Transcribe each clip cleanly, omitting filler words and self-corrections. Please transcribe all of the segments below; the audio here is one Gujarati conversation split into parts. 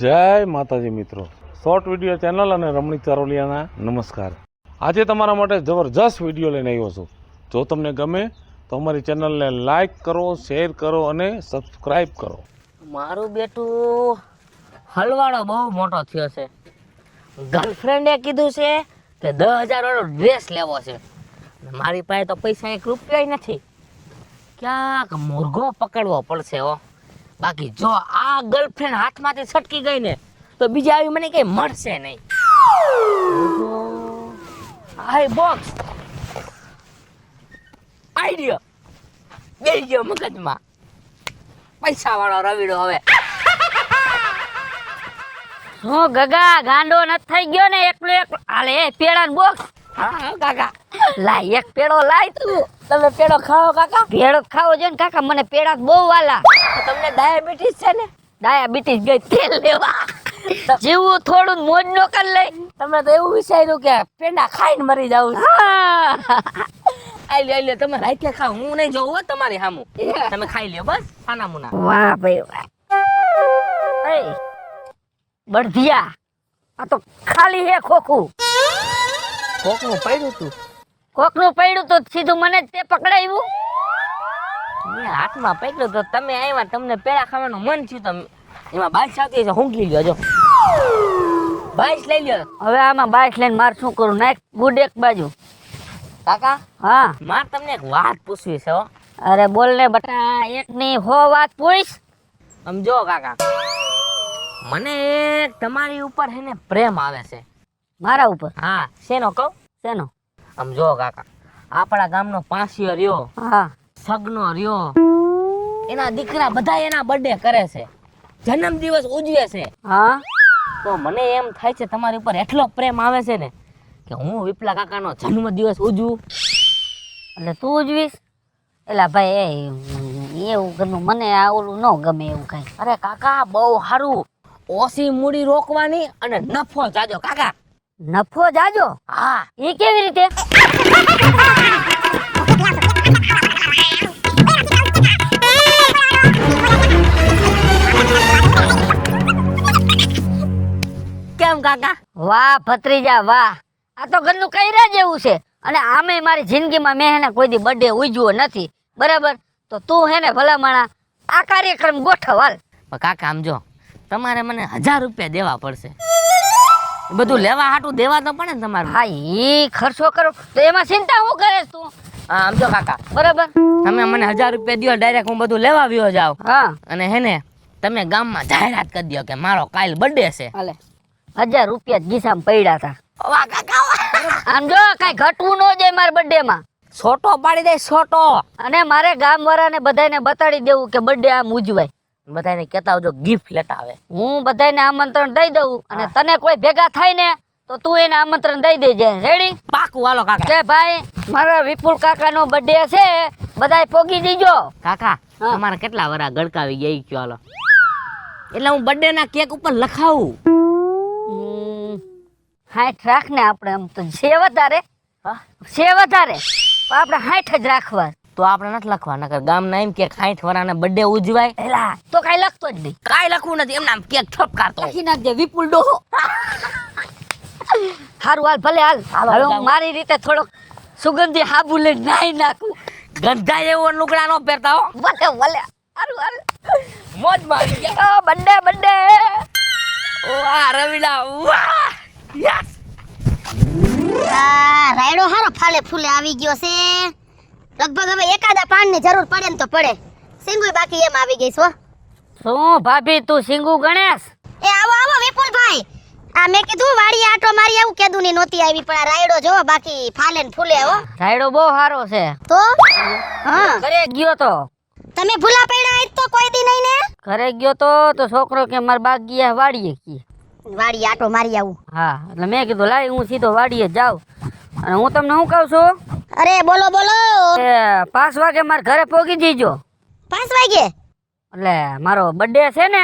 જય માતાજી મિત્રો, શોર્ટ વિડીયો ચેનલ અને રમણીક ચારોલિયાના નમસ્કાર. આજે તમારા માટે જબરજસ્ત વિડીયો લઈને આવ્યો છું. જો તમને ગમે તો અમારી ચેનલને લાઈક કરો, શેર કરો અને સબસ્ક્રાઈબ કરો. મારું બેટું હલવાડો બહુ મોટો થયો છે. ગર્લફ્રેન્ડે કીધું છે કે 10,000 વાળો ડ્રેસ લેવો છે. મારી પાસે તો પૈસા 1 રૂપિયા નથી. ક્યાંક મોરઘો પકડવો પડશે હો. બાકી જો આ ગર્લફ્રેન્ડ હાથમાંથી છટકી ગઈ ને તો બીજા આવી મને કઈ મળશે નહીં. હાય બોક્સ આઈડિયા બેસી ગયો મગજમાં. પૈસા વાળો રવિડો હવે. હું ગગા ગાંડો ન થઈ ગયો ને એકલો હાલે પેડાનો બોક્સ. હા કાકા લાય એક પેડો લાય તું. તમે પેડો ખાઓ કાકા? પેડો ખાવો છે ને કાકા, મને પેડા બહુ વાલા. તમને ડાયાબિટીસ છે ને? ડાયાબિટીસ ગઈ તેલ લેવા. જીવું થોડું મોજ નો કરી લઈ. તમે તો એવું વિચાર્યું કે પેંડા ખાઈને મરી જાવ. આઈ લે તમે રાતે ખાઓ, હું નહીં જોઉં હો તમારી સામું. તમે ખાઈ લ્યો બસ ખાના મુના. વાહ ભાઈ વાહ. એ બળધિયા, આ તો ખાલી હે ખોખું. કોકનું પડ્યું તું? કોકનું પડ્યું તો સીધું મને જ તે પકડાયું. મેં હાથમાં પકડ્યું તો તમે આવ્યા, તમને પેડા ખાવાનું મન થયું તો એમાં બાઈસ આવતી છે, ઊંઘી લ્યો. જો બાઈસ લઈ લ્યો. હવે આમાં બાઈસ લઈને મારે શું કરું? નાખ ગુડ એક બાજુ. કાકા હા, મારે તમને એક વાત પૂછવી છે હો. અરે બોલ ને બટા, એક ની 100 વાત પૂછ. સમજો કાકા, મને એક તમારી ઉપર છે ને પ્રેમ આવે છે. મારા ઉપર? હા. શેનો કહું? શેનો? સમજો કાકા, આપણા ગામનો પાંસિયો રહ્યો, હા, સગનો રહ્યો, એના દીકરા બધા એના બર્થડે કરે છે, જન્મદિવસ ઉજવે છે. હા. તો મને એમ થાય છે તમારી ઉપર એટલો પ્રેમ આવે છે ને કે હું વિપલા કાકાનો જન્મદિવસ ઉજવું. એટલે તું ઉજવીશ? એલા ભાઈ એવું ઘરનું મને આ ઓલું ન ગમે એવું કઈ. અરે કાકા બહુ સારું. ઓછી મૂડી રોકવાની અને નફો જાજો કાકા. નફો જાજો? હા. એ કેવી રીતે? કેમ કાકા? વાહ ભત્રીજા વાહ, આ તો ઘરનું કઈરા જેવું છે. અને આમે મારી જિંદગીમાં મેં હેને કોઈ દી બર્થડે ઉજવ્યો નથી, બરાબર? તો તું હેને ભલામણા આ કાર્યક્રમ ગોઠવાલ. કાકા આમ જો, તમારે મને 1000 રૂપિયા દેવા પડશે. બધું લેવા હાટું દેવા તો પડે ને તમારે. હા એ ખર્ચો કરો તો એમાં ચિંતા હું કરે તું? હા આમ જો કાકા, બરાબર તમે મને 1000 રૂપિયા દો, ડાયરેક્ટ હું બધું લેવા આવ્યો જાવ. હા. અને હેને તમે ગામમાં જાહેરાત કરી દો કે મારો કાલ બર્થડે છે. હાલે 1000 રૂપિયા ગીસામાં પડ્યા હતા. વાહ કાકા આમ જો કઈ ઘટવું ન જાય મારા બર્થડે માં. છોટો પાડી દે છોટો. અને મારે ગામ વાળાને બધાને બતાડી દેવું કે બર્થડે આમ ઉજવાય. બધાને કહેતા આવજો ગિફ્ટ લેતા આવે. હું બધાને આમંત્રણ દઈ દઉં અને તને કોઈ ભેગા થાય ને તો તું એને આમંત્રણ દઈ દેજે. રેડી? પાકું. હાલો કાકા. કે ભાઈ મારા વિપુલ કાકાનો બર્થડે છે, બધાય પોગી દીજો. કાકા તમારા કેટલા વરા ગડકાવી ગઈ કયો? હાલો એટલે હું બર્થડે ના કેક ઉપર લખાવું. 60 રાખ ને આપણે. આમ તો છે વધારે, છે વધારે, આપણે 60 જ રાખવા. તો આપણે નથી લખવા, નકર ગામના એમ કે 60 વરાના બર્થડે ઉજવાય. એલા તો કાઈ લખતો જ નહીં. કાઈ લખવું નથી, એમ નામ કેક છપકારતો લખી નાખજે વિપુલ ડોહો. હારું હાલ, ભલે હાલ. હવે હું મારી રીતે થોડોક સુગંધી હાબુ લઈને નાઈ નાખું. ગંધા એવો લુગડા નો પહેરતા હો. ભલે ભલે. હારું હાલ, મોજ મારી ગયા. Birthday birthday. વાહ રવિલા વાહ. યસ. રાયડો હારો ફાલે ફૂલે આવી ગયો છે. લગભગ હવે એકાદા પાનની જરૂર પડે ને તો પડે. સિંગુ બાકી એમ આવી ગઈ છો. શું ભાભી તું સિંગુ ગણેશ? એ આવો આવો વિપુલભાઈ. આ મેં કીધું વાડી આટો મારી આવું કેદું ની નોતી આવી, પણ આ રાયડો જો બાકી ફાલે ને ફૂલે. હો રાયડો બહુ સારો છે. તો હા ઘરે ગયો તો તમે ભૂલા પડ્યા આજ તો કોઈ દી નહીં ને? ઘરે ગયો તો છોકરો કે માર બાગ ગયા વાડીએ કી. વાડી આટો મારી આવું. હા એટલે મેં કીધું લાય હું સીધો વાડીએ જાઉં. અને હું તમને શું કહું છું? અરે બોલો બોલો. 5 વાગે મારા ઘરે પહોંચી જઈજો. 5 વાગે? એટલે મારો બર્થડે છે ને.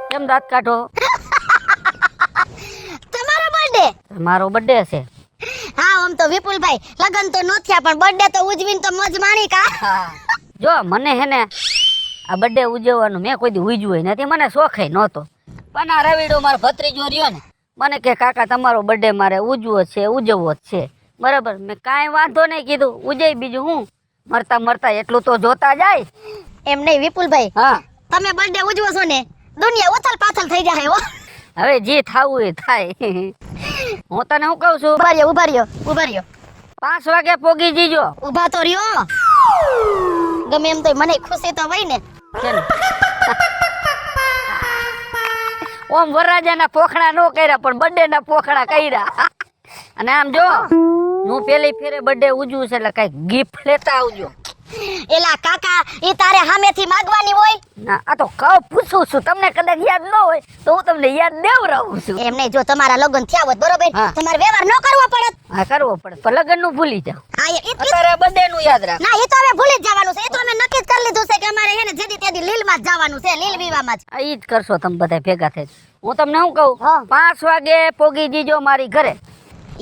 કેમ દાંત કાઢો? તમારો બર્થડે? મારો બર્થડે છે. હા આમ તો વિપુલભાઈ લગન તો નો થયા પણ બર્થડે તો ઉજવીને તો મોજ માણી કા. જો મને હે ને આ બર્થડે ઉજવવાનું મેં કોઈ દી ઉજવ્યું નથી, મને શોખે નહોતો. પણ આ રવિડો મારો ભત્રીજો રહ્યો ને મને કે કાકા તમારો બર્થડે મારે ઉજવો જ છે. બરાબર, મેં કાંઈ વાંધો નહીં કીધું, ઉજવી, બીજું હું મરતા મરતા એટલું તો જોતા જાય. એમ નહીં વિપુલભાઈ, હા, તમે બર્થડે ઉજવો છો ને દુનિયા ઉથલ પાથલ થઈ જાય હો. હવે જે થાવું એ થાય. હું તને શું કહું છું, ઉભા રહ્યો 5 વાગે પોગી જીજો. ઉભા તો રહ્યો. ગમે એમ તો મને ખુશી તો હોય ને. ઓમ વરરાજાના પોખડા નો કર્યા પણ બર્થડે ના પોખડા કર્યા. અને આમ જો હું પેલી ફેરે બર્થડે ઉજવું છે એટલે કઈક ગિફ્ટ લેતા આવજો. એલા કાકા એ તારે સામેથી માંગવાની હોય. ના, આ તો કહું પૂછું છું, તમને કદાચ યાદ ન હોય તો હું તમને યાદ દેવડાવું છું. એમ નહીં, જો તમારા લગ્ન થયા હોત બરોબર, હા. તમારે વ્યવહાર ન કરવો પડત. હા, કરવો પડે પણ લગ્ન નું ભૂલી જાવ. હા અત્યારે બર્થડે નું યાદ રાખ. ના, એ તો હવે ભૂલી જ જવાનું છે. એ તો અમે નક્કી જ કરી લીધું છે કે અમારે હે ને જેદી તેદી લીલમાં જ જવાનું છે, લીલ વિવામાં જ. આ ઈ જ કરશો તમે બધા ભેગા થઈ. હું તમને શું કહું, હા. 5 વાગે પોગી જીજો મારી ઘરે.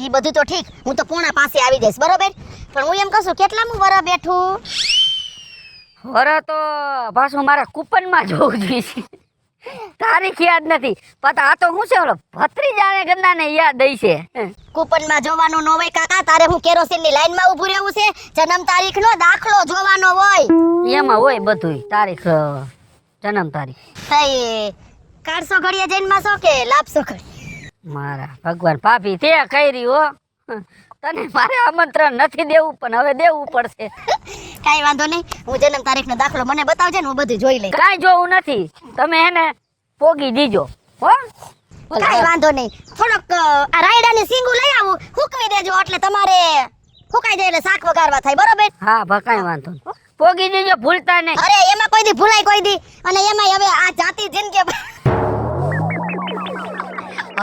ઈ બધું તો ઠીક, હું તો પોણા પાસે આવી જઈશ બરોબર, પણ હું એમ કહું છું કેટલામું વરસ બેઠું. વરો તો પાછું મારા કૂપન માં જોવું જોઈએ. તારીખ યાદ નથી પતા. આ તો હું છે ઓલો ભત્રીજાને ગંદા ને યાદ દઈ છે. કૂપનમાં જોવાનું ન હોય કાકા, તારે હું કેરોસીન ની લાઈન માં ઊભું રહેવું છે. જન્મ તારીખ નો દાખલો જોવાનો હોય. એમાં હોય બધું, તારીખ, જન્મ તારીખ. થઈ 400 ઘડીએ જન્મમાં છો કે લાભસો ઘડી? મારા ભગવાન, ભાભી તે કરી હો. તને મારે આમંત્રણ નથી દેવું પણ હવે દેવું પડશે. કાઈ વાંધો નહીં, હું જન્મ તારીખ નો દાખલો મને બતાવજે ને હું બધું જોઈ લઈશ. કાંઈ જોવું નથી, તમે એને પોગી દીજો હો. કાઈ વાંધો નહીં, થોડોક આ રાયડાની સિંગુ લઈ આવું, હુકવી દેજો એટલે તમારે હુકાઈ જાય એટલે શાક વઘારવા થાય બરોબર. હા ભા, કાંઈ વાંધો નહીં, પોગી દીજો ભૂલતા નહીં. અરે એમાં કોઈ દી ભૂલાય કોઈ દી. અને એમાં હવે આ જાતિ જિંદગી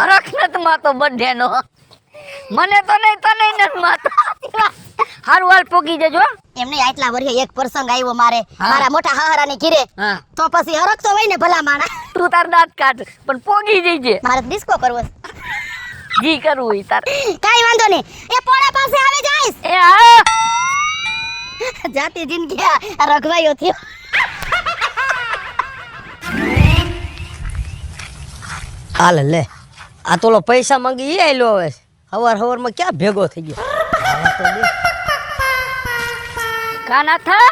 હરખનત માં તો બર્થડે નો મને તો નહીં, તને નથી માતો. હારું હાલ પોગી જજો. એમ નહીં, આટલા વર્ષે એક પ્રસંગ આવ્યો મારે, હા. મારા મોટા હાહરાની ઘીરે, હા, તો પછી હરખ તો હોય ને ભલા માણા. તું તાર દાંત કાઢ પણ પોગી જઈજે. મારે ડિસ્કો કરવો છે. જી કરવું હોય તાર. કાઈ વાંધો નહીં, એ પોળા પાસે આવી જાઈશ. એ હા, જાતિ જિંદગી આ રઘવાયો થયો. હાલ લે, આ તોલો પૈસા માંગી એ આયલો હવે હવારમાં ક્યાં ભેગો થઈ ગયો. કાના થા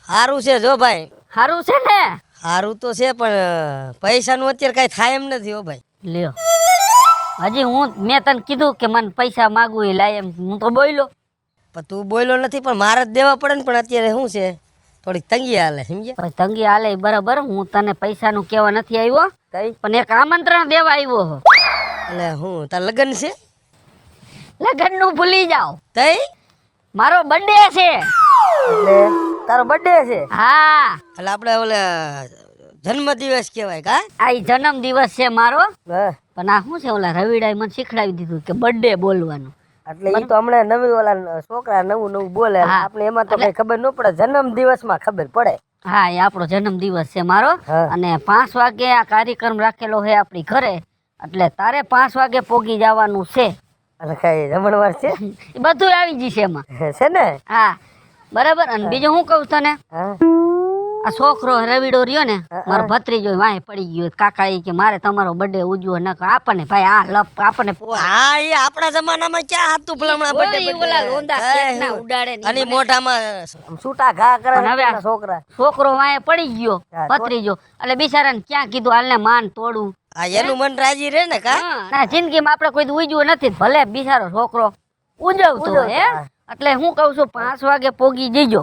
સારું છે જો ભાઈ, હારું છે ને. સારું તો છે પણ પૈસાનું અત્યારે કઈ થાય એમ નથી હો ભાઈ. લ્યો, હજી મેં તને કીધું કે મને પૈસા માગું એ લાય એમ, હું તો બોલ્યો. પણ તું બોલ્યો નથી પણ મારે જ દેવા પડે ને. પણ અત્યારે શું છે, થોડીક તંગી હાલે, સમજ્યા? હવે તંગી હાલે બરાબર, હું તને પૈસાનું કહેવા નથી આવ્યો, પણ એક આમંત્રણ દેવા આવ્યો હો. એટલે હું તાર લગ્ન છે? લગ્ન નું ભૂલી જાઓ, તઈ મારો બર્થડે છે. એટલે તારો બર્થડે છે? હા, એટલે આપણે ઓલે જન્મ દિવસ કહેવાય કા? આ ઈ જન્મ દિવસ છે મારો. હા, પણ આ શું છે, ઓલા રવિડાએ મને શીખડાવી દીધું કે બર્થડે બોલવાનું. એટલે ઈ તો હમણાં નવી ઓલા છોકરા નવું બોલે, હા. આપણે એમાં તો કઈ ખબર ન પડે, જન્મ દિવસમાં ખબર પડે. હા, એ આપણો જન્મ દિવસ છે મારો. હા. અને 5 વાગે આ કાર્યક્રમ રાખેલો છે આપણી ઘરે, એટલે તારે 5 વાગે પોગી જવાનું છે. અને કઈ રમણવાર છે? એ બધું આવી જશે એમાં. છે ને? હા બરાબર. અને બીજું હું કહું તને, હા, આ છોકરો રવિડો રહ્યો ને, મારો ભત્રીજો વાહે પડી ગયો. કાકા એ કે મારે તમારો બર્થડે ઉજવો ન આપણને ભાઈ આ લપ આપણને હા, એ આપણા જમાનામાં ક્યાં હતું ભલામણા ઉડાડે ને. અને મોઢામાં છૂટા ઘા કરે પણ હવે આ છોકરા. છોકરો વાહે પડી ગયો હા, ભત્રીજો, એટલે બિચારાને ક્યાં કીધું હાલને માન તોડું. આ એનું મન રાજી રહે ને કા? ના, જિંદગીમાં આપણે કોઈ ઉજવું નથી, ભલે બિચારો છોકરો ઉજવતો હે. એટલે હું કઉ છું 5 વાગે પોગી જઈજો.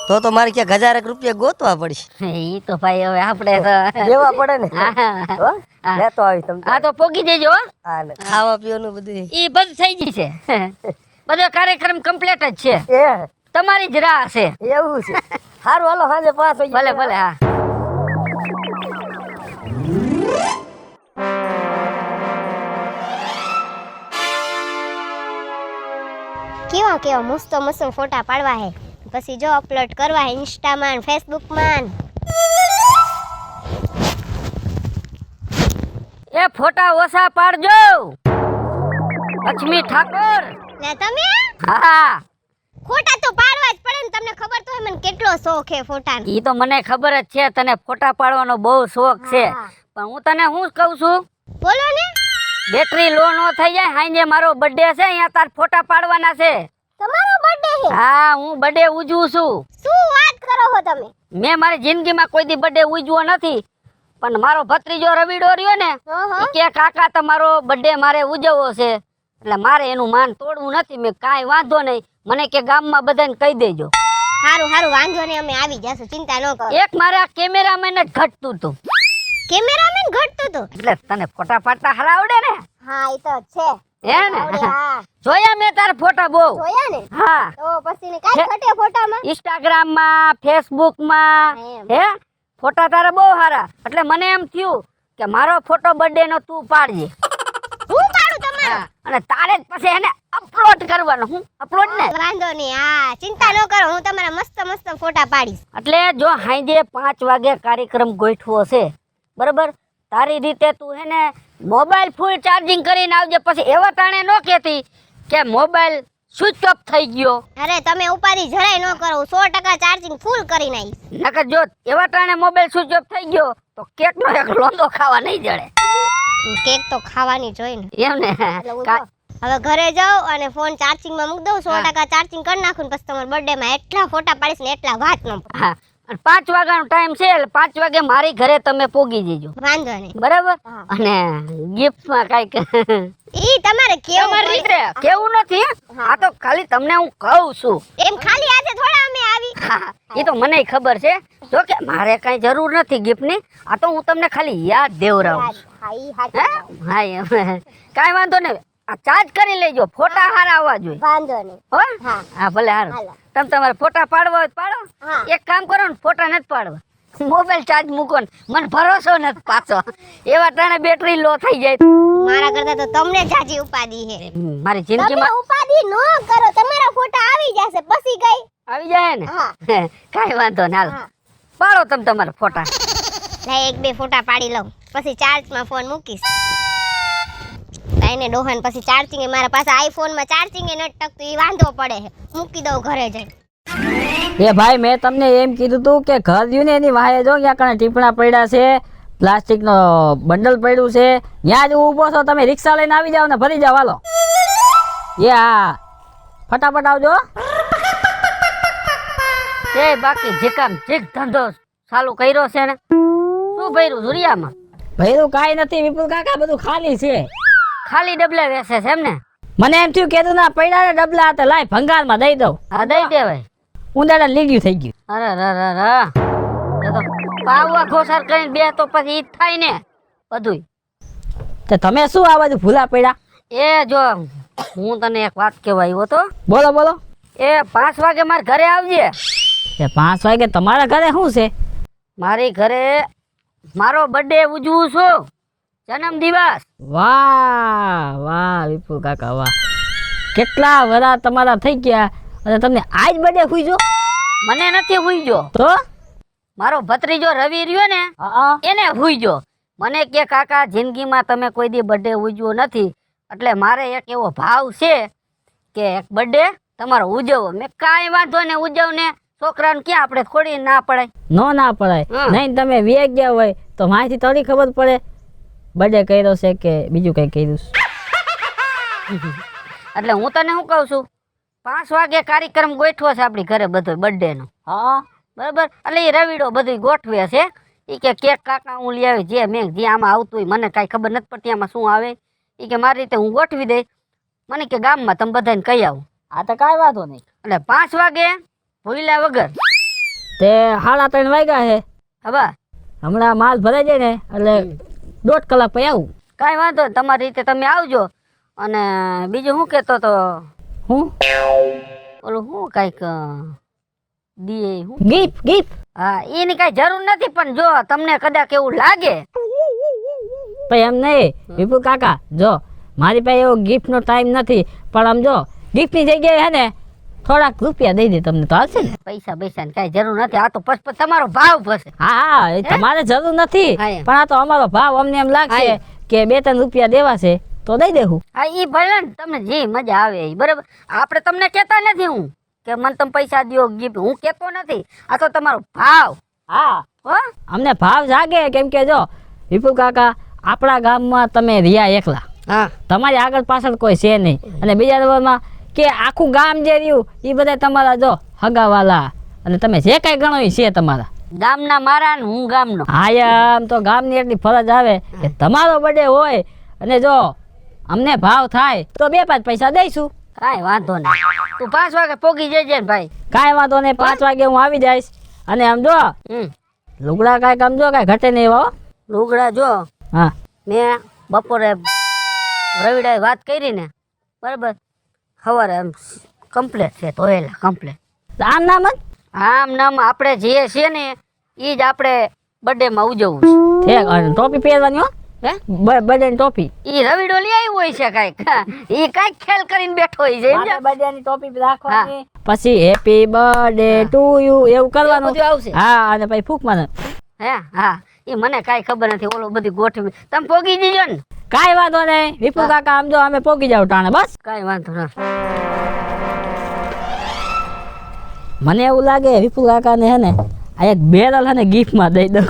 તો મારે ક્યાં 1000 રૂપિયા ગોતવા પડશે. ઈ તો ભાઈ હવે આપણે તો દેવા પડે ને. હા. હો? લેતો આવી તમને. હા, તો પોગી જઈજો હો. હા, ને ખાવા પીવાનું બધું ઈ બધું થઈ ગઈ છે. બધો કાર્યક્રમ કમ્પ્લીટ જ છે, એ તમારી જ રાહ છે. એવું છે. સારું હાલો, સાંજે 5 વાગે. ભલે ભલે. હા, કેવા કેવા મસ્ત મસ્ત ફોટા પાડવા હે, પછી જો અપલોડ કરવા હે ઇન્સ્ટામાં ફેસબુકમાં. એ ફોટા ઓછા પાડજો. લક્ષ્મી ઠાકોર. ને તમે હા, ફોટા તો પાડવા જ પડે ને, તમને ખબર તો હોય મને કેટલો શોખ છે ફોટાનો. ઈ તો મને ખબર જ છે તને ફોટા પાડવાનો બહુ શોખ છે, પણ હું તને શું કહું છું, બોલો ને. બેટરી લો નો થઈ જાય, હાંજે મારો બર્થડે છે, અહીંયા તાર ફોટા પાડવાના છે. તમારો બર્થડે છે? હા, હું બર્થડે ઉજવું છું. શું વાત કરો છો તમે? મેં મારી જિંદગીમાં કોઈ દી બર્થડે ઉજવ્યો નથી, પણ મારો ભત્રીજો રવિડો રહ્યો ને, ઈ કે કાકા તમારો બર્થડે મારે ઉજવવો છે, એટલે મારે એનું માન તોડવું નથી. મેં કાંઈ વાંધો નહીં, મને કે ગામમાં બધાને કહી દેજો. હારું હારું, વાંધો નહીં, અમે આવી જશું, ચિંતા ન કરો. એક મારે આ કેમેરામેન જ ઘટતું હતું, કેમેરામેન ઘટતું હતું? એટલે તને ફોટા પાડતા હારા આવડે ને? હા, ઈ તો છે. હે ને? હા, જોયા મેં તારા ફોટા બહુ. જોયા ને? હા, તો પછી ને કાઈ ઘટે ફોટામાં? ઇન્સ્ટાગ્રામમાં, ફેસબુકમાં, હે ફોટા તારા બહુ સારા, એટલે મને એમ થયું કે મારો ફોટો બર્થડે નો તું પાડજે. હું પાડું તમારો? હા, અને તારે જ પછી એને અપલોડ કરવાનો. હું અપલોડ ને? વાંધો નહીં, હા ચિંતા ન કરો, હું તમારા મસ્ત મસ્ત ફોટા પાડીશ. એટલે જો હાંજે 5 વાગે કાર્યક્રમ ગોઠવો છે, બરાબર, તારી રીતે તું હે ને મોબાઈલ ફૂલ ચાર્જિંગ કરીને આવજે. પછી એવા તાણે ન કહેતી કે મોબાઈલ સ્વિચ ઓફ થઈ ગયો. અરે તમે ઉપાધિ જરાય ન કરો, 100% ચાર્જિંગ ફૂલ કરી નાખીશ. નકર જો એવા તાણે મોબાઈલ સ્વિચ ઓફ થઈ ગયો તો કેક નો એક લોંદો ખાવા નહીં જડે. કેક તો ખાવાની જોઈ ને. એમ ને? એટલે હું તો હવે ઘરે જાઉં અને ફોન ચાર્જિંગ માં મૂકી દઉં, 100% ચાર્જિંગ કરી નાખું ને પછી તમારા બર્થડે માં એટલા ફોટા પાડીશ ને એટલા વાત ન. હા, અને 5 વાગ્યાનો ટાઈમ છે, એટલે 5 વાગે મારી ઘરે તમે પોગી જજો. વાંધો નહીં. બરાબર? અને ગિફ્ટમાં કાંઈક ઈ તમારે કેવું તમારી રીતે કેવું નથી, આ તો ખાલી તમને હું કહું છું. એમ ખાલી આજે થોડા અમે આવી. હા, એ તો મને ખબર છે, જો કે મારે કાંઈ જરૂર નથી ગિફ્ટની, આ તો હું તમને ખાલી યાદ દેવરાવું છું. હા, ઈ હાચું. હા, એમ કાંઈ વાંધો નહીં, આ ચાર્જ કરી લેજો, ફોટા હારા આવવા જોઈએ. વાંધો નહીં. હો? હા. હા, ભલે હારું. હાલો. તમે તમારે ફોટા પાડવા હોય તો પાડો. હા. એક કામ કરો ને, ફોટા નથી પાડવા, મોબાઈલ ચાર્જ મૂકો ને, મને ભરોસો નથી પાછો, એવા ટાણે બેટરી લો થઈ જાય. મારા કરતા તો તમને જાજી ઉપાધિ છે. મારી તમે જિંદગીમાં ઉપાધિ ન કરો, તમારા ફોટા આવી જશે પછી ગઈ. આવી જાય ને? હા. કાંઈ વાંધો ને, હાલ હા. પાડો તમે તમારા ફોટા. લે એક બે ફોટા પાડી લઉં, પછી ચાર્જમાં ફોન મૂકીશ. એને ડોહન પછી ચાર્જિંગ મારા પાસે આઈફોન માં ચાર્જિંગ એ નથી ટકતું, ઈ વાંધો પડે છે. મૂકી દઉં ઘરે જઈ. એ ભાઈ મેં તમને એમ કીધું તું કે ઘર રહ્યું ને એની વાહે જો ત્યાં કણે ટીપણા પડ્યા છે, પ્લાસ્ટિકનો બંડલ પડ્યું છે, ત્યાં જ ઊભો છો, તમે રિક્ષા લઈને આવી જાવ ને ભરી જાવ. હાલો એ હા, ફટાફટ આવજો. એ બાકી જીકામ જીક ધંધો ચાલુ કર્યો છે ને, શું ભર્યું જુરિયામાં? ભૈરું કાંઈ નથી વિપુલ કાકા, બધું ખાલી છે. ખાલી ડબલે વેસે છે એમ ને? મને એમ થયું કે તું ના પડ્યા ને ડબલા હતા, લાય ભંગારમાં દઈ દઉં. હા, દઈ દેવાય. ઉંદાડા લીગ્યું થઈ ગયું. અરે એ તો પાવવા ઘોસાર કરીને બે તો પછી ઈ જ થાય ને બધું. તો તમે શું આ બધું ભૂલા પડ્યા? એ જો હું તને એક વાત કહેવા આવ્યો તો, બોલો બોલો. એ 5 વાગે મારા ઘરે આવજે. એ 5 વાગે તમારા ઘરે શું છે? મારી ઘરે મારો બર્થડે ઉજવું છું, જન્મ દિવસ. વાહ વાહ વિપુલ કાકા વાહ, કેટલા વરા તમારા થઈ ગયા અને તમને આજ બર્થડે ખુઈજો? મને નથી હુઈજો, તો મારો ભત્રીજો રવિ રહ્યો ને એને હુઈજો. મને કે કાકા જિંદગીમાં તમે કોઈ દી બર્થડે ઉજવો નથી, એટલે મારે એક એવો ભાવ છે કે એક બર્થડે તમારો ઉજવો. મેં કાંઈ વાંધો ને ઉજવ ને, છોકરાને ક્યાં આપણે થોડી ના પડાય? નો ના પડાય. હા. નહીં તમે વે ગયા હોય તો માહિતી થોડી ખબર પડે બર્થડે કર્યો છે કે બીજું કઈ કર્યું છે. એટલે હું તને શું કહું છું, 5 વાગે કાર્યક્રમ ગોઠવો છે આપણી ઘરે બધો બર્થડે નો. હા બરાબર, એટલે એ રવિડો બધું ગોઠવે છે. એ કે કેક કાકા હું લઈ આવી, જે મેં જે આમાં આવતું હોય મને કાંઈ ખબર નથી પડતી આમાં શું આવે. એ કે મારી રીતે હું ગોઠવી દઈ, મને કે ગામમાં તમે બધાને કહી આવું. આ તો કાંઈ વાંધો નહીં. એટલે 5 વાગે ભૂલ્યા વગર. તે 3:30 વાગ્યા છે, હવે હમણાં માલ ભરાઈ જાય ને એટલે 1.5 કલાક પછી આવું. કાંઈ વાંધો નહીં, તમારી રીતે તમે આવજો. અને બીજું શું કહેતો તો, હું ઓલું શું કાંઈક દીએ હું, ગિફ્ટ ગિફ્ટ હા એની કાંઈ જરૂર નથી, પણ જો તમને કદાચ એવું લાગે. ભાઈ એમ નહીં વિપુલ કાકા, જો મારી પાસે એવો ગિફ્ટનો ટાઈમ નથી, પણ આમ જો ગિફ્ટની જગ્યાએ હે ને થોડાક રૂપિયા દઈ દે તમને તો હાલશે ને? પૈસા પૈસાની કાંઈ જરૂર નથી, આ તો પછી તમારો ભાવ થશે. હા હા, એ તમારે જરૂર નથી, હા, એમ. પણ આ તો અમારો ભાવ અમને એમ લાગશે હા, કે 2-3 રૂપિયા દેવા છે તો દઈ દેવું. હા એ ભલે ને તમને જે મજા આવે એ, બરાબર. આપણે તમને કહેતા નથી હું, કે મને તમે પૈસા દ્યો ગિફ્ટ. હું કેતો નથી, આ તો તમારો ભાવ. હા હો અમને ભાવ જાગે, કેમ કે જો વિપુલ કાકા આપણા ગામમાં તમે રહ્યા એકલા, હા તમારી આગળ પાછળ કોઈ છે નહીં, અને બીજા નંબરમાં કે આખું ગામ જે રહ્યું એ બધા તમારા જો હગાવાલા, અને તમે જે કાંઈ ગણો એ છે તમારા. ગામના મારા ને હું ગામનો. હા આમ તો ગામની એટલી ફરજ આવે કે તમારો બર્થડે હોય અને જો અમને ભાવ થાય તો 2-5 પૈસા દઈશું. કાંઈ વાંધો નહીં, તું 5 વાગે પોગી જજે ને ભાઈ. કાંઈ વાંધો નહીં, 5 વાગે હું આવી જઈશ. અને આમ જો લુગડા કાંઈક આમ જો કાંઈ ઘટે નહીં હો. લુગડા જો હા મેં બપોરે રવિડાએ વાત કરી ને, બરાબર, સવારે એમ કમ્પ્લેટ છે, ધોયેલા કમ્પ્લેટ. આમ નામ જ આમ નામ આપણે જે છે ને એ જ આપણે બર્થડેમાં ઉજવવું છે. ઠીક. અને ટોપી પહેરવાની હો, હે બર્થડેની ટોપી. ઈ રવિડો લઈ આવ્યો હોય છે કાંઈક, ઈ કાંઈક ખેલ કરીને બેઠો હોય છે સમજ્યા? બર્થડેની ટોપી રાખવાની, પછી હેપી બર્થડે ટુ યુ એવું કરવાનું. બધું આવશે. હા અને પછી ફૂંક મારે. હે હા, ઈ મને કાંઈ ખબર નથી, ઓલો બધી ગોઠવી. તમે પોગી જજો ને. કાંઈ વાંધો નહીં વિપુલ કાકા, આમ જો અમે પોગી જાવ ટાણે બસ. કાંઈ વાંધો ના. મને એવું લાગે વિપુલ કાકાને હે ને આ એક બેરલ હે ને ગિફ્ટમાં દઈ દઉં.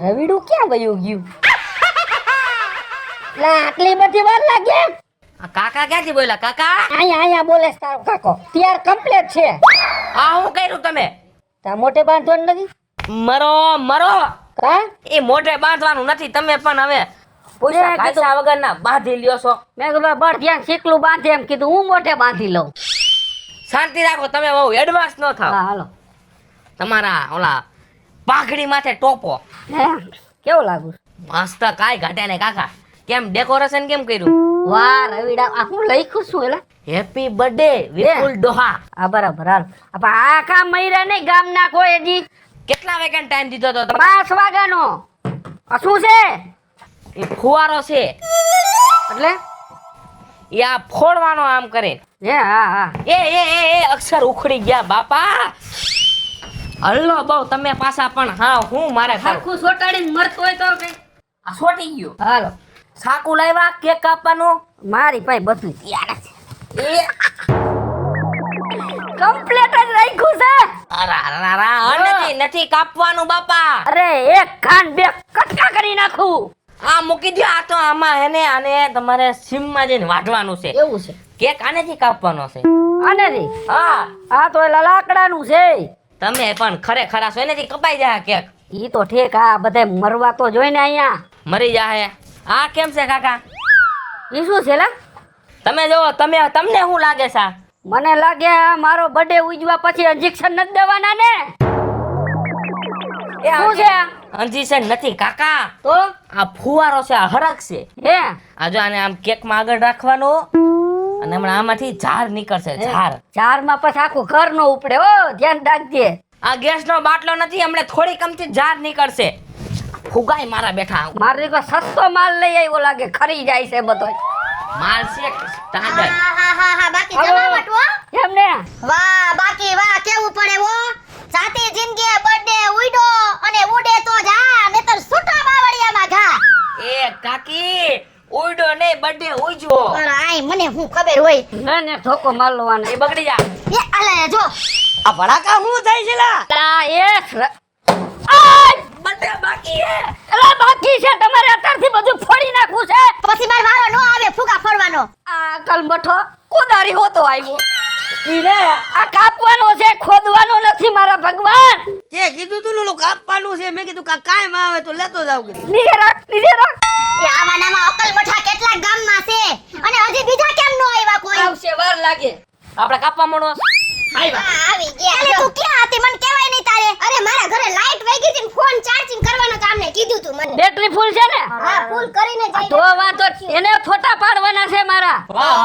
રવિડું ક્યાં વયું ગયું? લા આટલી બધી વાર લાગે? કાકા ક્યાંથી બોલ્યા? કાકા અહીંયા બોલે છે તારો કાકો. તૈયાર કમ્પ્લીટ છે. આ હું કર્યું તમે? તા મોટે બાંધવાનું નથી મરો મરો, કા? એ મોઢે બાંધવાનું નથી. તમે પણ હવે પૈસા ખાસા વગરના બાંધી લ્યો છો. મેં કીધું બળ ધ્યાન શીખલું બાંધે એમ કીધું, હું મોઢે બાંધી લઉં. શાંતિ રાખો, તમે બહુ એડવાન્સ ન થાવ. હા હાલો. તમારા ઓલા પાઘડી માથે ટોપો હે કેવું લાગુ? મસ્ત, કાંઈ ઘટે નહીં. કાકા કેમ ડેકોરેશન કેમ કર્યું? વાહ રવિડા, આ હું લખ્યું છું એલા? હેપી બર્થડે વિપુલ ડોહા. આ બરાબર હાલ. આ કામ મયરા નહીં ગામના કોઈ હજી. કેટલા વેકેન્ડ ટાઈમ દીધો તો તમે? 5 વાગ્યાનો. આ શું છે એ ફુવારો છે, એટલે? એ આ ફોડવાનો આમ કરે. હે હા હા. એ અક્ષર ઉખડી ગયા બાપા. હલ્લો બહુ તમે પાછા પણ. હા હું મારે કરું. આખું સોટાડીને મરતો હોય તો કઈ. આ છોટી ગયું. હાલો. સાકુ લાવ્યા કેક કાપવાનું? મારી પાસે બધું તૈયાર છે. એ કમ્પ્લીટ જ રાખ્યું છે. નથી કાપવાનું બાપા. અરે એક કાન બે કટકા કરી નાખું. આ મૂકી દો. આ તો આમાં હેને આને તમારે સીમમાં જઈને વાઢવાનું છે. એવું છે. કેક આનેથી કાપવાનો છે. આનેથી? હા આ તો એલા લાકડાનું છે. તમે પણ ખરેખર છો, એનેથી કપાઈ જાય કેક. ઈ તો ઠીક, આ બધા મરવા તો જોઈને અહીંયા. મરી જાય. આ કેમ છે કાકા? ઈ શું છે લા? તમે જોવો, તમને શું લાગે છે? મને લાગે આ મારો બર્થડે ઉજવા પછી ઇન્જેક્શન નથી દેવાના ને. શું છે આ? અંજીસન નથી કાકા, તો આ ફુવારો છે, આ હરક છે. હે આ જો આને આમ કેકમાં આગળ રાખવાનો, અને હમણાં આમાંથી ઝાડ નીકળશે. ઝાડ ચારમાં પછી આખું ઘર નો ઉપડે. ઓ ધ્યાન રાખજે. આ ગેસનો બાટલો નથી, હમણાં થોડી કમથી ઝાડ નીકળશે. ફુગાઈ મારા બેઠા. મારે દીકરો સસ્તો માલ લઈ આવ્યો લાગે, ખરી જાય છે બધો. માલ છે સ્ટાન્ડર્ડ. હા બાકી જમાવટ હો. એમ ને? વાહ બાકી વાહ કેવું પડે હો. સાતી જિંદગી બર્થડે ઉડો અને ઉડે તો જા, નહીતર સુટા બાવળિયામાં ઘા. એ કાકી ઉડો ને બર્થડે ઉજવો. પણ આય મને હું ખબર હોય. ના ને ધોકો મારવાનો. એ બગડી જા. એ અલે જો આ ભડાકા શું થાય છે લા? લા એ બર્થડે બાકી હે. એલા બાકી છે, તમારે અત્યારથી બધું ફોડી નાખવું છે. પછી માર વારો નો આવે ફુગા ફોડવાનો. આ કલમઠો કોદારી હોતો આવ્યો. ઈને આ કાપવાનો છે, ખોદવાનો નથી મારા ભગવાન. જે કીધું તું લુલું કાપવાનું છે, મેં કીધું કાંઈ માં આવે તો લેતો જાવ. નીચે રાખ, નીચે રાખ. એ આવા નામાં અકલ મઠા કેટલા ગામમાં છે અને હજી બીજા કેમ નો આવ્યા કોઈ? આવશે વાર લાગે. આપણે કાપવા માંડો. આવી ગયા. અલે તું ક્યાં હતી મને કહેવાય નહીં તારે? અરે મારા ઘરે લાઈટ વહી ગઈ હતી, ફોન ચાર્જિંગ કરવાનો તો આમને કીધું તું મને. બેટરી ફૂલ છે ને? હા ફૂલ કરીને જઈ. તો વાંધો એને ફોટા પાડવાના છે મારા.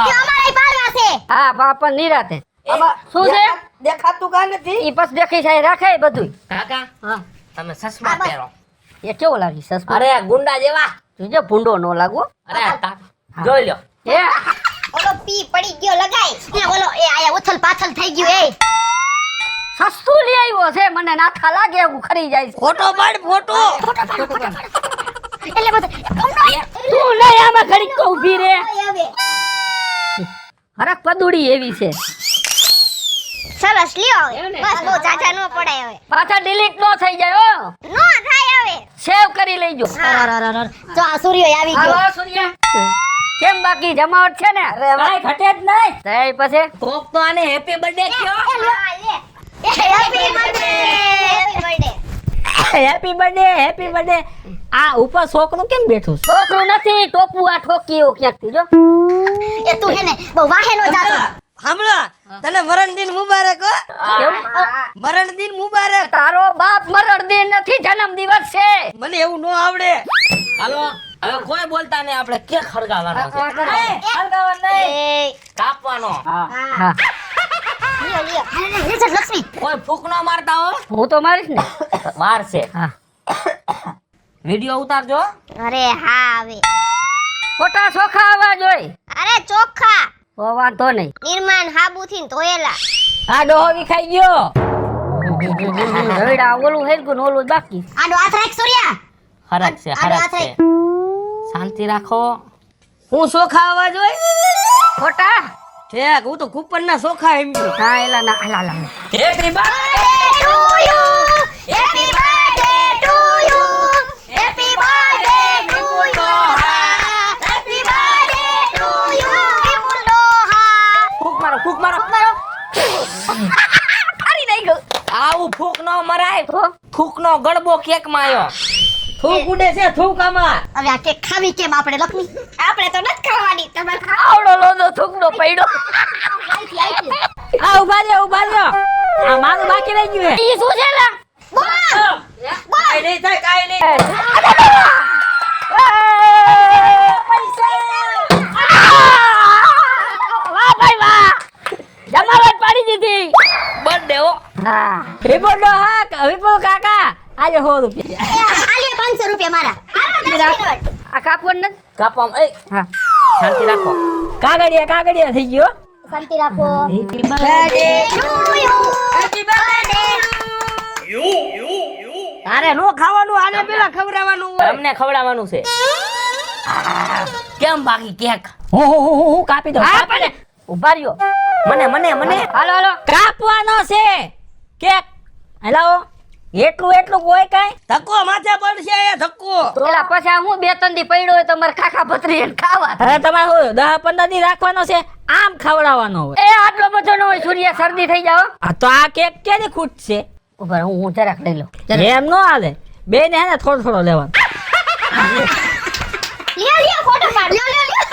તે અમારે પાડવા છે. હા બાપા નિરાતે. શું છે? દેખાતું કા નથી. ઈ બસ દેખી જાય રાખે બધું. કાકા હા તમે ચશ્મા પહેરો. એ કેવો લાગી સસમા? અરે ગુંડા જેવા. જોજે ભૂંડો નો લાગો. અરે જોઈ લ્યો. એ ઓલો પી પડી ગયો લગાય એ ઓલો એ આયા ઉથલ પાથલ થઈ ગયું એ સસ્તું લઈ આવ્યો છે, મને નાથા લાગે એવું ખરી જાય છે. ફોટો પાડ ફોટો. એટલે બધું તું નહીં આમાં ઘડીક તો ઊભી રે. હવે હરક પદુડી એવી છે. સરસ લ્યો બસ બહુ જાજા નો પડાય હવે પાછા ડિલીટ નો થઈ જાય હો. નો થાય હવે સેવ કરી લેજો. જો આ સૂર્ય આવી ગયો હાલો સૂર્યા. કેમ બાકી જમાવટ છે ને? કાંઈ ઘટે જ નહીં. તઈ પછી કોક તો આને હેપી બર્થડે કયો. Happy birthday happy birthday happy birthday. આ ઉપર છોકરું કેમ બેઠું છે? છોકરું નથી, ટોપું આ ઠોકી એવું ક્યાંક થી જો. એ તું હે ને બહુ વાહે નો જાતો સાંભળો, તને મરણ દિન મુબારક હો. કેમ? મરણ દિન મુબારક. તારો બાપ મરણ દિન નથી, જન્મ દિવસ છે. મને એવું ન આવડે. હાલો હવે કોઈ બોલતા નહીં, આપણે કેક ખળગાવવાનો છે. હળગાવા નહીં. એ કાપવાનો. હા લ્યો લ્યો અરે રે લક્ષ્મી કોઈ ફૂક ન મારતા હો. હું તો મારીશ ને. વાર છે. હા વિડિયો ઉતારજો. અરે હા હવે ખોટા ચોખા આવવા જોઈએ. અરે ચોખ્ખા તો વાંધો નહીં. નિર્માણ હાબુથી ધોયેલા આ ડોહો વિખાઈ ગયો. રયડા ઓલું હેરગું ને ઓલું બાકી. આનો હાથ રાખ સૂર્યા હરક છે આનો હરક હાથ છે. રાખ શાંતિ રાખો. હું સોખા અવાજ હોય. ખોટા ઠેક, હું તો કૂપન ના સોખા એમ છું. હા એલા ના હાલા લા. Happy birthday. to you happy birthday to you happy birthday to you happy birthday to you વિપુલ ડોહા ફૂક મારો ફૂક મારો. હારી નહીં ગયો. આવું ફૂક ન મરાય. તો ફૂક નો ગળબો કેક માં આવ્યો. થૂક ઉડે છે થૂક આમાં. હવે આ કેક ખાવી કેમ આપણે લક્ષ્મી આપણે તો નથી ખાવાની તમે ખાઓ આવડો લોદો થૂકનો પડ્યો. આ ઉભા રહ્યો ઉભા રહ્યો. આ મારું બાકી રહી ગયું હે. ઈ શું છે લા? કાંઈ નહીં થાય, કાંઈ નહીં. વાહ ભાઈ વાહ, જમાવટ પાડી દીધી. બર્થડે હો. હા વિપુલ ડોહા, વિપુલ કાકા આજે 100 રૂપિયા. આલે 500 રૂપિયા મારા આ કાપવાનું નથી. કાપવામાં એ હા શાંતિ રાખો. કાગડિયા કાગડિયા થઈ ગયો. શાંતિ રાખો happy birthday. to you happy birthday તારે નો ખાવાનું, આને પેલા ખવડાવવાનું હોય. તમને ખવડાવવાનું છે. કેમ બાકી કેક? હું કાપી દઉં. હા પણ ઉભા રહ્યો. મને મને મને હાલો હાલો. કાપવાનો છે કેક. હેલો એટલું એટલું કોઈ કાંઈ? ધક્કો માથે પડશે એ ધક્કો. પેલા પછી આ હું 2-3 દી પડ્યો હોય તો મારે ખાખા ભત્રી ખાવા. હવે તમારે શું 10-15 દી રાખવાનો છે? આમ ખવડાવવાનો હોય. એ આટલો બધો ન હોય, સૂર્ય શરદી થઈ જાવ. આ તો આ કેક ક્યાંથી ખૂટશે? ઉભા રહો, હું જરાક લઈ લઉં. એમ નો હાલે. બે ને હે ને થોડો થોડો લેવાનો. લ્યો લ્યો ફોટો પાડ લ્યો લ્યો લ્યો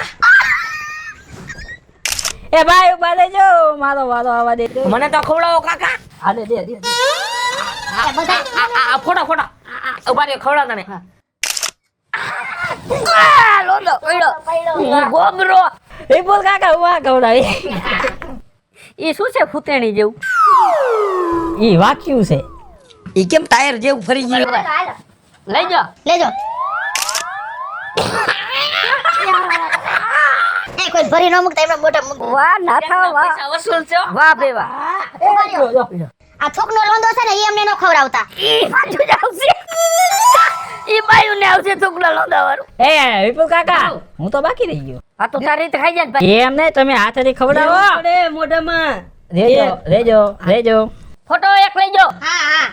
એ ભાઈ ઉભા લેજો, મારો વારો આવવા દે. મને તો ખવડાવો કાકા. હા દે દે દે. આ બધા આ ફોટા ફોટા ઉભા રહ્યો ખવડાવ તને. આ લોંદો પડ્યો. ગોબરો. વિપુલ કાકા હું આ ખવડાવી. ઈ શું છે ફૂતેણી જેવું? ઈ વાક્યું છે. ઈ કેમ ટાયર જેવું ફરી ગયું? હાલો લઈ જાઓ. લેજો એ કોઈ ભરી ન મુકતા એમનો મોટા મુક વાહ નાથા વાહ. પૈસા વસૂલ છે હો. વાહ ભાઈ વાહ. આ થોકનો લોંદો છે ને એ અમને ન ખવડાવતા ઈ પાછું જ આવશે. ઈ બાયું ને આવશે થૂકલા લોંદા વાળું. એ વિપુલ કાકા હું તો બાકી રહી ગયો. આ તો તારી રીતે ખાઈ જાય ને ભાઈ. એમ નહીં, તમે હાથેથી ખવડાવો. મોઢામાં. રેજો રેજો રેજો. ફોટો એક લઈ જાઓ. હા હા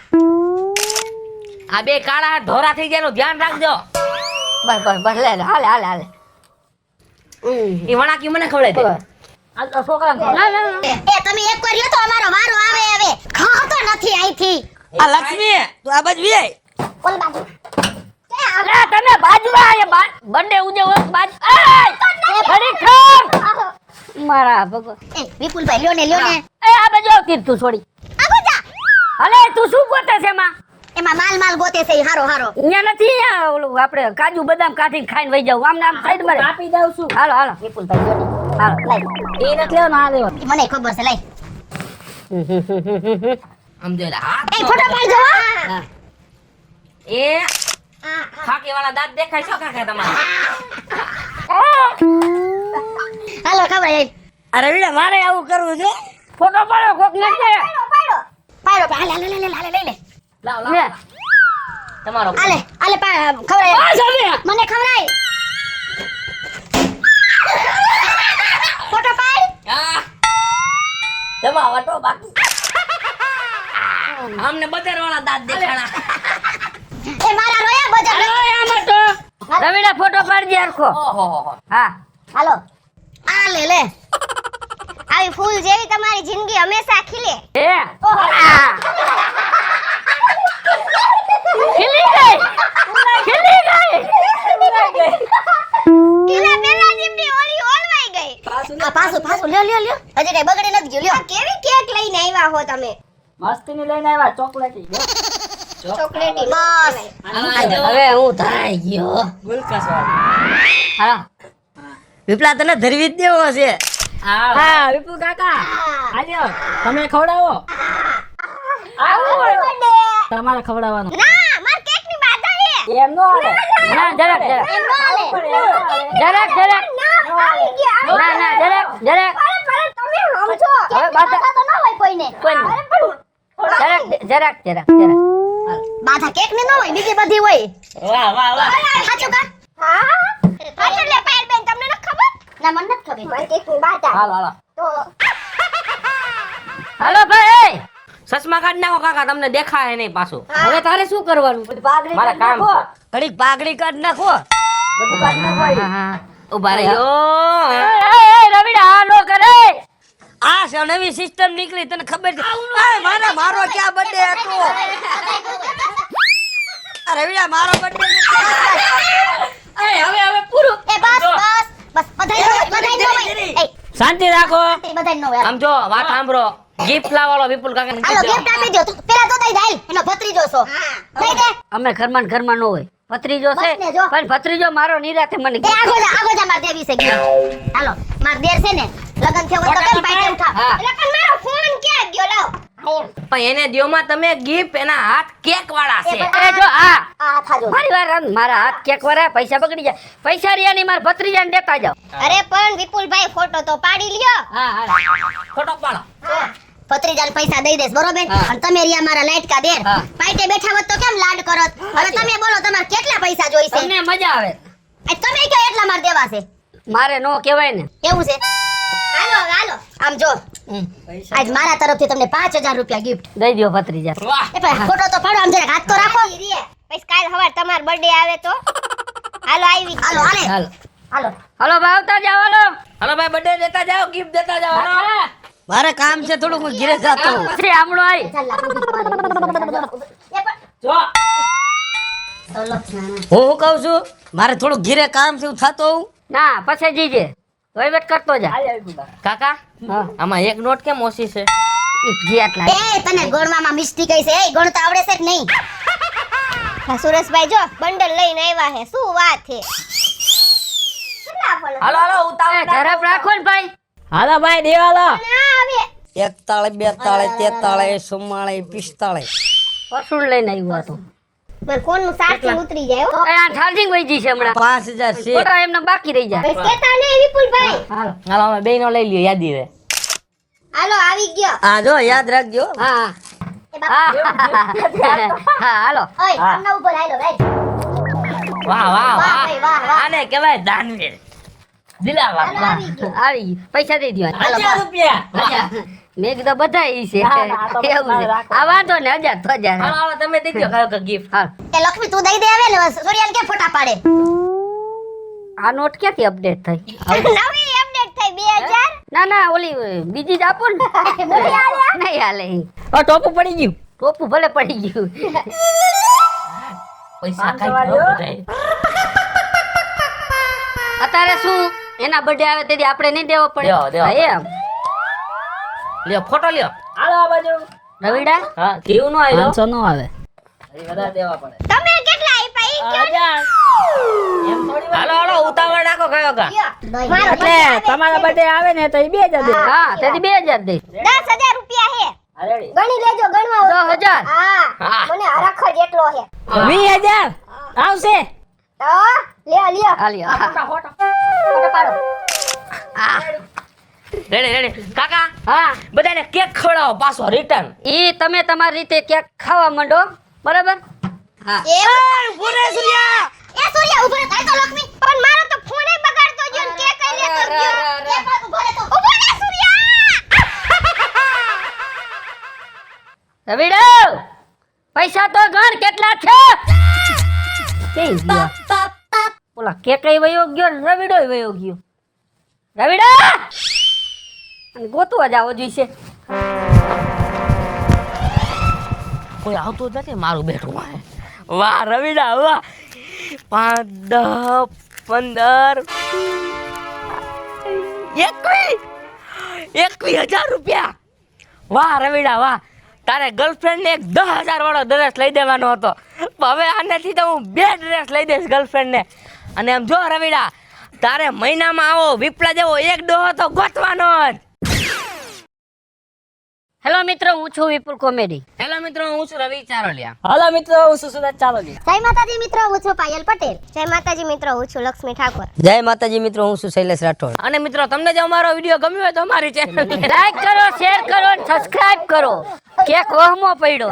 આ બે કાળા ધોરા થઈ ગયા ધ્યાન રાખજો. બસ બસ બસ લે લે. હાલે હાલે હાલે. એ વણાકી મને ખવડાવી દે. આ તો છોકરાને ખવડાવ. ના ના ના. એ તમે એક વાર લ્યો તો અમારો વારો આવે હવે ખાતો નથી અહીંથી આ લક્ષ્મી તું આ બાજુ આય. ઓલ બાજુ અરે તમે બાજવા એ બર્થડે ઉજવો બાજ. એ ઘડી ખામ. મારા ભગવાન. એ વિપુલભાઈ લ્યો ને એ આ બાજુ આવતી તું છોડી. આગો જા અલે તું શું ગોતે છે એમાં? એમાં માલ માલ ગોતે છે ઈ હારો હારો અહીંયા નથી, અહીંયા ઓલું આપણે કાજુ બદામ કાઢીને ખાઈને વઈ જાવ. આમ ને આમ સાઈડ માં આપી દઉં છું. હાલો હાલો વિપુલભાઈ જોડી. હાલો લઈ. એ નથી લેવાનો, આ લેવાનો. ઈ મને ખબર છે લઈ આમ જોઈ લે. હાથ એ ફોટો પાડજો હો. એ આ બાકી વાળા દાંત દેખાય છો કાકા તમારા? હાલો ખબર અરે રવિડા મારે આવું કરવું છે. ફોટો પાડો કોક ને પાડો હાલે હાલે લઈ લે લાવ લે લાવ તમારો હાલે હાલે ખવડાય મને ખવડાય ફોટો પાડ હા તમારો વાટો બાકી અમને બધાર વાળા દાંત દેખાણા. એ મારા રોયા બજાર રવિડા ફોટો પાડજે હરખો. ઓહો હા હાલો આ લે આવી ફૂલ જેવી તમારી જિંદગી હંમેશા ખીલે એ આ. ખીલી ગઈ ખીલી ગઈ કિલા પેલા જીમની ઓલી ઓલવાઈ ગઈ આ પાછું લ્યો હજી કઈ બગડે નથી ગયું લ્યો કેવી કેક લઈને આવ્યા હો તમે મસ્તીની લઈને આવ્યા ચોકલેટી. ચોકલેટી બસ હવે હું થાય ગયો. ગુલકસ વાળા. હા વિપલા તને ધરવી જ દેવો છે. હા વિપુલ કાકા આલ્યો તમે ખવડાવો. તમારે ખવડાવવાનું. ના માર કેક ની બાધા હે એમ નો આવે. ના જરાક જરાક એમ નો હાલે જરાક જરાક ના આવી ગયા ના ના જરાક જરાક અરે તમે સમજો હવે બાધા તો ન હોય કોઈને કોઈને. જરાક જરાક જરાક જરાક બાધા કેક ની ન હોય બીજી બધી હોય વાહ વાહ વાહ. સાચું કા હા સાચું લે પાયર બેન તમને ન ખબર ના મને નથી ખબર મારી કેક ની બાધા હાલો હાલો. તો હાલો ભાઈ ચશ્મા કાઢ નાખો કાકા તમને દેખાય નહીં પાછું. હવે તારે શું કરવાનું મારા કામ છે. ઘડીક પાઘડી કાઢ નાખો. ઉભા રહેજો. રવિડા આ નો કરે આ છે નવી સિસ્ટમ નીકળી તને ખબર છે. આ મારો ક્યાં બર્થડે હતો. આ રવિડા મારો બર્થડે હવે પૂરું. એ બસ બધાય એ શાંતિ રાખો. બધાય નો હોય આમ જો વાત સાંભળો. ગિફ્ટ લાવવાનો વિપુલ કાકા હાલો ગિફ્ટ આપી દો તું પેલા તો દઈ દાલ એનો ભત્રીજો છો દઈ દે અમે ઘરમાં ને ઘરમાં નો હોય ભત્રીજો છે બસ ને જો. પણ ભત્રીજો મારો નિરાતે મને એ આગો જા માર દેવી છે ગિફ્ટ હાલો માર દેર છે ને લગન થયો હોય તો કેમ પાટે ઉઠા હા. એટલે પણ મારો ફોન ક્યાં ગયો લાવ પણ એને દ્યોમાં તમે ગિફ્ટ એના હાથ કેક વાળા છે. એ જો આ આ થાજો મારી વાર આમ મારા હાથ કેક વાળા પૈસા બગડી જાય પૈસા રિયા ની મારા ભત્રીજાને દેતા જાવ અરે પણ વિપુલભાઈ ફોટો તો પાડી લ્યો હા હા ફોટો પાડો. ભત્રીજાને પૈસા દઈ દેસ બરોબર અને તમે રિયા મારા લાઈટ કા દેર હા. પાટે બેઠા હોત તો કેમ લાડ કરત હવે તમે બોલો તમારે કેટલા પૈસા જોઈશે તમને મજા આવે તમે કયો એટલા માર દેવા છે મારે નો કહેવાય ને એવું છે હાલો આમ જો આજ મારા તરફથી તમને 5000 રૂપિયા ગિફ્ટ દઈ દ્યો ભત્રીજા વાહ. એ પણ ફોટો તો પાડો આમ જરાક હાથ તો રાખો પછી કાલ સવાર તમાર બર્થડે આવે તો હાલો આવી હાલો હાલે હાલો હાલો હાલો ભાવતા જાવ હાલો હાલો ભાઈ બર્થડે દેતા જાઓ ગિફ્ટ દેતા જાઓ. હાલો. મારે કામ છે થોડુંક હું ઘરે જાતો હોઉં. પછી આમળો આવી જો હું શું કહું છું મારે થોડુંક ઘરે કામ છે હું થતો હોઉં. ના પછી જીજે વહીવટ કરતો જા કાકા હા આમાં એક નોટ કેમ ઓછી છે? ઈ આટલા એ તને ગણવામાં મિસ્ટેક છે એ ગણતા આવડે છે કે નહીં હા સુરેશભાઈ જો બંડલ લઈને આવ્યા છે શું વાત છે કેટલા ફળ હાલો હાલો ઉતાવળ ઝડપ રાખો ને ભાઈ હાલો ભાઈ દેવાલો. ના આવે 41 42 43 45 પરસું લઈને આવ્યો હતો પણ કોણનું સાચી ઉતરી જાય હો આ ચાર્જિંગ વહી જઈ છે હમણાં 5000 છે. ફોટા એમને બાકી રહી જાય બસ કેતા નહીં વિપુલભાઈ હાલો હાલો અમે બે નો લઈ લ્યો યાદી રે. હાલો આવી ગયો આ જો યાદ રાખજો. હા એ બાપા હા હાલો ઓય આમના ઉપર હાલો ભાઈ વાહ વાહ વાહ વાહ. ભાઈ વાહ વાહ આને કહેવાય દાનવીર. દિલાવર. હાલો આવી ગયો આવી ગયું. પૈસા દઈ દો 1000 રૂપિયા. મેં કીધું બધા ઈ છે ના, ના, આ તો એવું છે રાખો. આ વાંધો ને 1000 તો 1000 હાલો હાલો તમે દેજો કયો ગિફ્ટ. હાલ એ લક્ષ્મી તું દઈ દે આવે ને સૂર્યાને કે ફોટા પાડે આ નોટ ક્યાંથી અપડેટ થઈ નવી અપડેટ થઈ 2000 ના ના ઓલી બીજી જ આપો ને નથી આલ્યા? નહીં હાલે ઈ. ઓ ટોપું પડી ગયું. ટોપું ભલે પડી ગયું પૈસા 500 કઈ વાળ્યો. અત્યારે શું એના બર્થડે આવે તેથી આપણે નહીં દેવો પડે દેવો, દેવો. હા, એમ લ્યો ફોટો લ્યો. હાલો આ બાજુ. રવિડા હા કેવું નો આવ્યો? 500 નો આવે. વધારે દેવા પડે. તમે કેટલા આપ્યા ઈ કયો 1000. એમ થોડી વાર. હાલો હાલો ઉતાવળ નાખો કયો કા. મારો એટલે તમારા બર્થડે આવે ને તો એ 2000 દે. હા તેથી 2000 દે 10000 રૂપિયા હે હા, રેડી. ગણી લેજો ગણવા હોય. 10,000 હા હા. મને હરખ જેટલો હે 20,000 આવશે. તો લ્યો લ્યો આ લ્યો આ. ફોટો પાડો રેડી કાકા હા બધાને કેક ખવડાવો પાછો રિટર્ન. ઈ તમે તમારી રીતે કેક ખાવા માંડો બરાબર હા એ સૂર્યા ઉભો રહે તો લક્ષ્મી પણ મારો તો ફોન બગાડતો ગયો ને કે કઈ લેતો ગયો એ પણ ઉભો રહે સૂર્યા રવિડો પૈસા તો ગણ કેટલા છે કેઈ ગયા ઓલા કેકઈ વયો ગયો ને રવિડોય વયો ગયો રવિડો અને ગોતવા જાવો જોઈશે કોઈ આવતું જ નથી મારું બેઠું વાહ વાહ રવિડા વાહ 5 10 15 21,000 રૂપિયા વાહ રવિડા વાહ તારે ગર્લફ્રેન્ડ ને એક 10,000 વાળો ડ્રેસ લઈ દેવાનો હતો પણ હવે આનેથી તો હું 2 ડ્રેસ લઈ દઈશ ગર્લફ્રેન્ડ ને. અને એમ જો રવિડા તારે મહિનામાં આવો વિપલા જેવો એક ડોહો તો ગોતવાનો જ. હેલો મિત્રો હું છું વિપુલ કોમેડી હેલો મિત્રો હું છું રવિ ચારોલિયા. હાલો મિત્રો હું છું સુરત ચાલોલી. જય માતાજી મિત્રો હું છું પાયલ પટેલ. જય માતાજી મિત્રો હું છું લક્ષ્મી ઠાકોર. જય માતાજી મિત્રો, હું છું શૈલેષ રાઠોડ. અને મિત્રો તમને જો અમારો વિડીયો ગમ્યો હોય તો અમારી ચેનલ લાઈક કરો શેર કરો સબસ્ક્રાઇબ કરો કેક વહમો પડ્યો